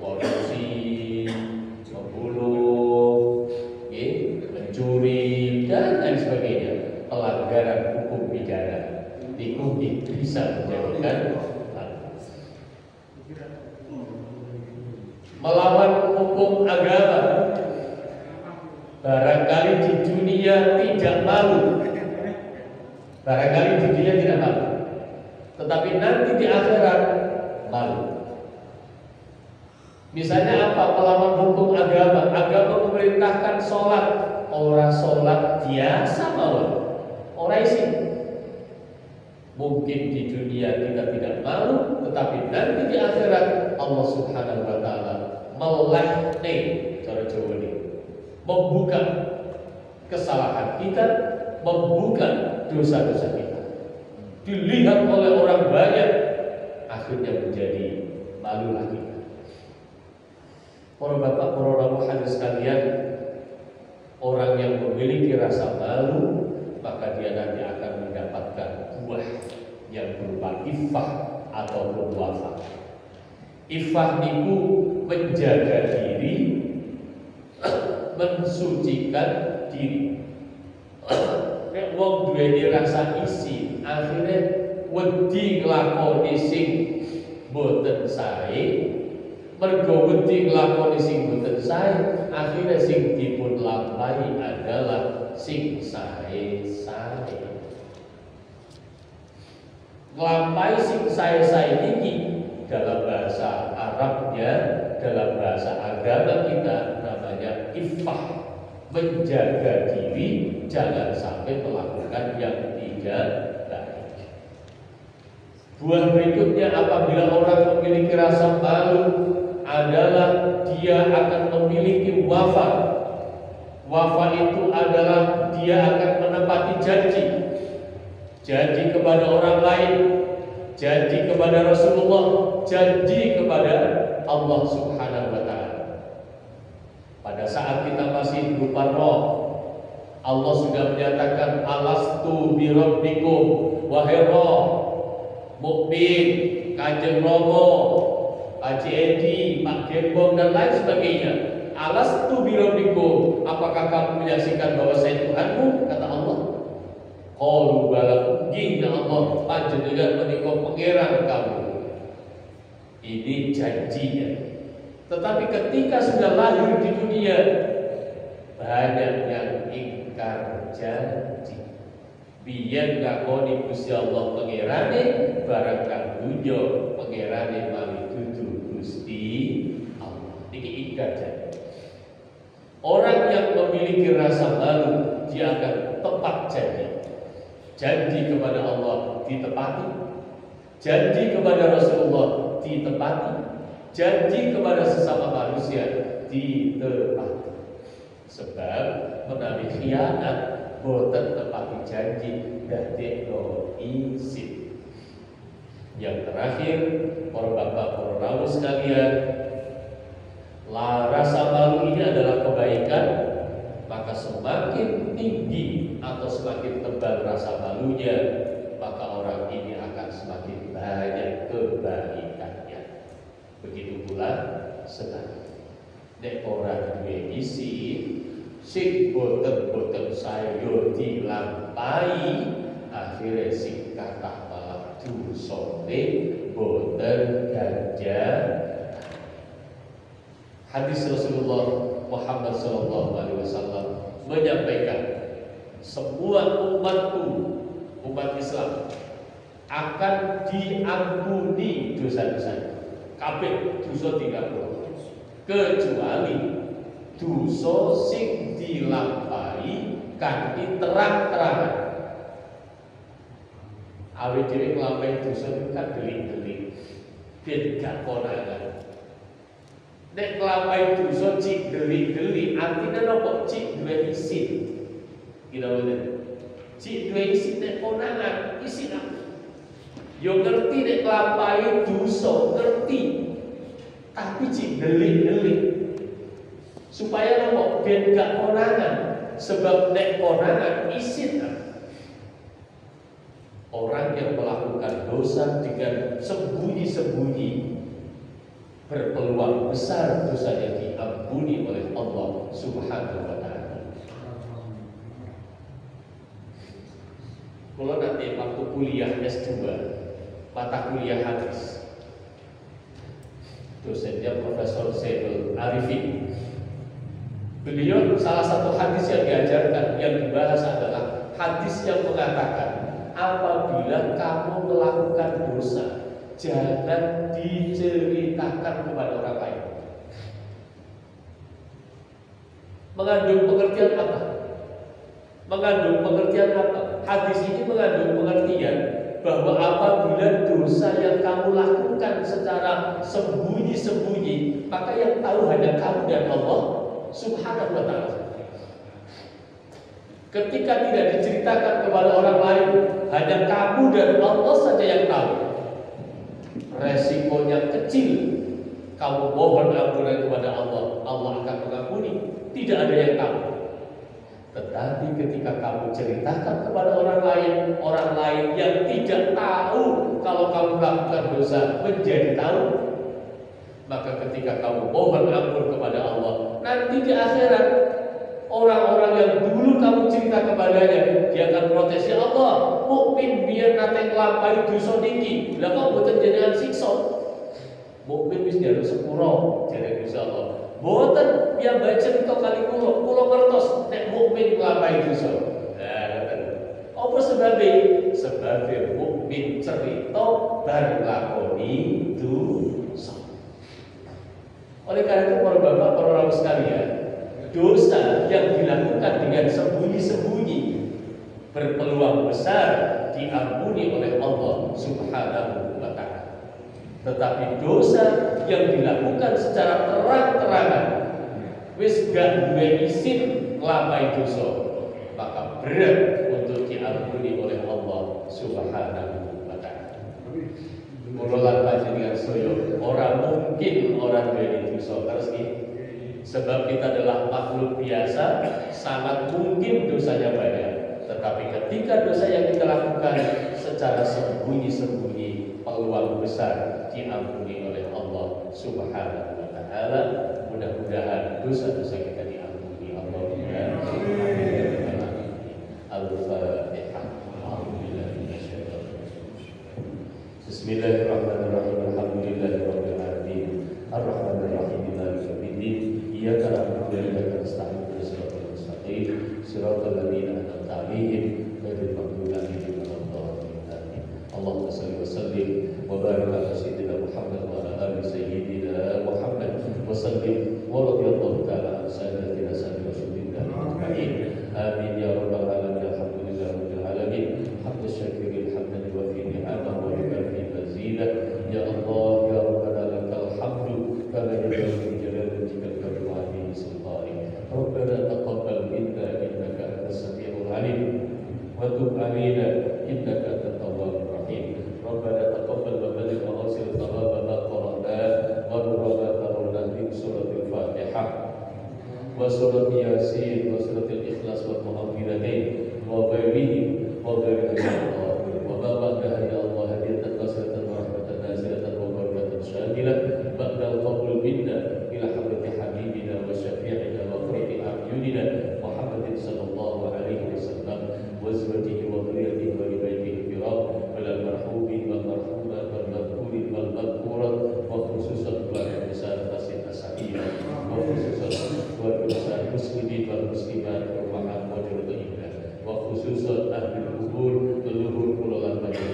Speaker 1: korupsi, membunuh, mencuri dan lain sebagainya, pelanggaran hukum pidana. Niku bisa menjadikan melawan hukum agama. Barangkali di dunia tidak malu, tetapi nanti di akhirat malu. Misalnya apa? Melawan hukum agama. Agama memerintahkan sholat, orang sholat biasa mawon, orang isi. Mungkin di dunia kita tidak malu, tetapi nanti di akhirat Allah Subhanahu wa Ta'ala melaknat, cara Jawa ini, membuka kesalahan kita, membuka dosa-dosa kita, dilihat oleh orang banyak, akhirnya menjadi malulah kita. Para bapak, para rawuhan sekalian, orang yang memiliki rasa malu, maka dia nanti akan mendapatkan buah yang berupa iffah ataupun wafah. Iffah niku menjaga diri, mensucikan diri. Nek wong duweni rasa isi, akhirnya wedi nglakoni sing boten sae, mergo wedi nglakoni sing boten sae, akhirnya sing dipun lampahi adalah sing sae-sae. Nglampahi sing sae-sae iki dalam bahasa Arabnya, dalam bahasa agama kita namanya iffah, menjaga diri jangan sampai melakukan yang tidak baik. Buah berikutnya apabila orang memiliki rasa malu adalah dia akan memiliki wafat. Wafat itu adalah dia akan menepati janji kepada orang lain, janji kepada Rasulullah, janji kepada Allah Subhanahu wa Ta'ala. Pada saat kita masih berupa roh, Allah sudah menyatakan alastu bi rabbikum, wahai roh mukmin, Kanjeng Romo, Haji Edi, Pak Gembong dan lain sebagainya. Alastu bi rabbikum, apakah kamu menyaksikan bahwa saya Tuhanmu? Kata Allah. Qalu bala, ya Allah, panjenengan menika pangeran kamu. Ini janjinya. Tetapi ketika sudah lahir di dunia, banyak yang ingkar janji. Biyen ngakoni Gusti Allah pangerane, barang kang dunya pangerane mali dudu Gusti Allah. Iki ingkar janji. Orang yang memiliki rasa malu, dia akan tepat janji. Janji kepada Allah ditepati, janji kepada Rasulullah ditepati, janji kepada sesama manusia ditepati. Sebab menawi khianat boten tepati janji dadekno isin. Yang terakhir, para bapak, para rawuh sekalian, rasa malu ini adalah kebaikan, maka semakin tinggi atau semakin tebal rasa malunya, maka orang ini akan semakin banyak kebaikannya. Begitu pula sebaliknya. Nek ora duwe isi, sing boten-boten saya dilampahi, akhirnya sing kathah malah dosane boten ganjar. Hadis Rasulullah Muhammad SAW menyampaikan, semua umatku, umat Islam, akan diampuni dosa-dosanya. Kabeh dosa diampuni, kecuali dosa sing dilampahi kanthi terang-terangan. Awake dhewe nglampahi dosa itu kan delik-delik, ben gak konangan. Nek nglampahi dosa cik delik-delik, artinya nopo? Cik duwe isin. Kira bener. Cik duwe isin nek konangan, isin apa? Yo ngerti nek nglampahi dosa, ngerti. Tapi cik delik-delik. Supaya nopo? Ben gak konangan. Sebab nek konangan isin apa? Orang yang melakukan dosa dengan sembunyi-sembunyi berpeluang besar dosanya diampuni oleh Allah Subhanahu wa ta'ala. Kalau nanti waktu kuliah S2, mata kuliah hadis, dosennya Profesor Zainul Arifin. Beliau salah satu hadis yang diajarkan, yang dibahas adalah hadis yang mengatakan, apabila kamu melakukan dosa, jangan diceritakan kepada orang lain. Mengandung pengertian apa? Mengandung pengertian apa? Hadis ini mengandung pengertian bahwa apabila dosa yang kamu lakukan secara sembunyi-sembunyi, maka yang tahu hanya kamu dan Allah Subhanahu wa ta'ala. Ketika tidak diceritakan kepada orang lain, hanya kamu dan Allah saja yang tahu, resikonya kecil. Kamu mohon ampunan kepada Allah, Allah akan mengampuni. Tidak ada yang tahu. Tetapi ketika kamu ceritakan kepada orang lain yang tidak tahu kalau kamu melakukan dosa menjadi tahu, maka ketika kamu mohon ampun kepada Allah, nanti di akhirat orang-orang yang dulu kamu cerita kepadanya, dia akan protes, ya Allah, mukmin biar nate nglampahi dosa niki, lha kok boten jenengan siksa. Mukmin wis njaluk sepuro, jare Gusti Allah. Boten biar baca cerita kali kula ngertos nek mukmin nglampahi dosa. Apa sebabnya? Sebabnya mukmin cerita bar lakoni dosa. Oleh karena itu para bapak, para rawuh sekalian, dosa yang dilakukan dengan sembunyi-sembunyi berpeluang besar diampuni oleh Allah Subhanahu wa ta'ala. Tetapi dosa yang dilakukan secara terang-terangan, wis gak duwe izin nglampahi dosa, maka berat untuk diampuni oleh Allah Subhanahu wa ta'ala. Mula lan panjenengan sedaya ora mungkin orang duwe dosa terus iki. Sebab kita adalah makhluk biasa, sangat mungkin dosanya banyak. Tetapi ketika dosa yang kita lakukan secara sembunyi-sembunyi, peluang besar diampuni oleh Allah Subhanahu wa ta'ala. Mudah-mudahan dosa-dosa kita diampuni Allahumma amin. Al-Fatihah. Bismillahirrahmanirrahim. Alhamdulillahirabbil alamin. Ar-Rahmanir Rahim. علينا إنك أنت التواب الرحيم. ربنا تقبل وبلغ وأوصل ثواب ما قرأناه ونور ما ترونه من سورة الفاتحة وسورة ياسين وسورة الإخلاص والمعوذتين وغيرهم وغيرها وما بعدها يا الله هدية ناصرة ورحمة نازلة وبركة شاملة بعد القبول منا إلى حضرة حبيبنا وشفيعنا وقرة أعيننا محمد صلى الله عليه وسلم وزوجه وذريته ولبيته الكرام ولا المرحومين والمرحومات والمذكورين والمذكورات وخصوصا keluarga besar Masjid As-Saiyah وخصوصا keluarga besar muslimin wal muslimat rumahan wajib indah وخصوصا أهل القبور leluhur pulau Lambayan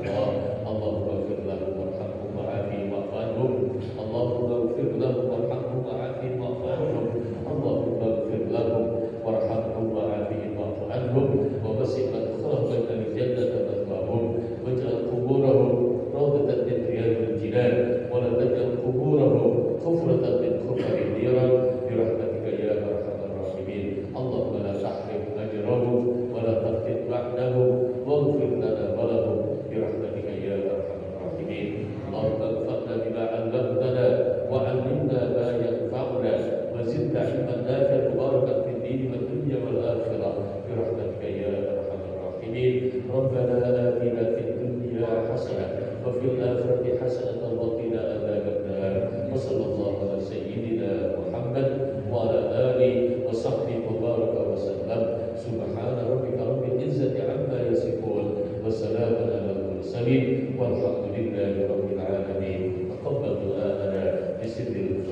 Speaker 1: Allah Allahumma ighfir lahum warhamhum wa'afihim wa'fu anhum Allahumma ighfir lahum warhamhum wa'afihim wa'fu anhum Allahumma ighfir lahum warhamhum wa'afihim wa'fu anhum wa wasi' madkhalahum fil jannati mathwahum waj'al quburahum rawdatan min riyadil jinan wa la taj'al quburahum hufratan min hufari niran bi rahmatika ya arhamar rahimin Allahumma la tahrim ajrahum wa la taqid ba'dahum waghfir lana wa lahum bi rahmatika ya arhamar rahimin Allahumma anfa'na bima 'allamtana wa 'allimna ma yanfa'una wa zidna 'ilman nafi'an mubarakan fid din wad dunya wal akhirah bi rahmatika ya arhamar rahimin Rabbana atina fid dunya hasanah wa fil akhirati hasanatan wa qina adzaban nar wa sallallahu ala sayyidina Muhammad wa ala alihi wa sahbihi wa baraka wa sallam subhana rabbika rabbil izzati amma yasifun wa salamun alal mursalin walhamdulillahi rabbil alamin taqabbal du'ana bisirril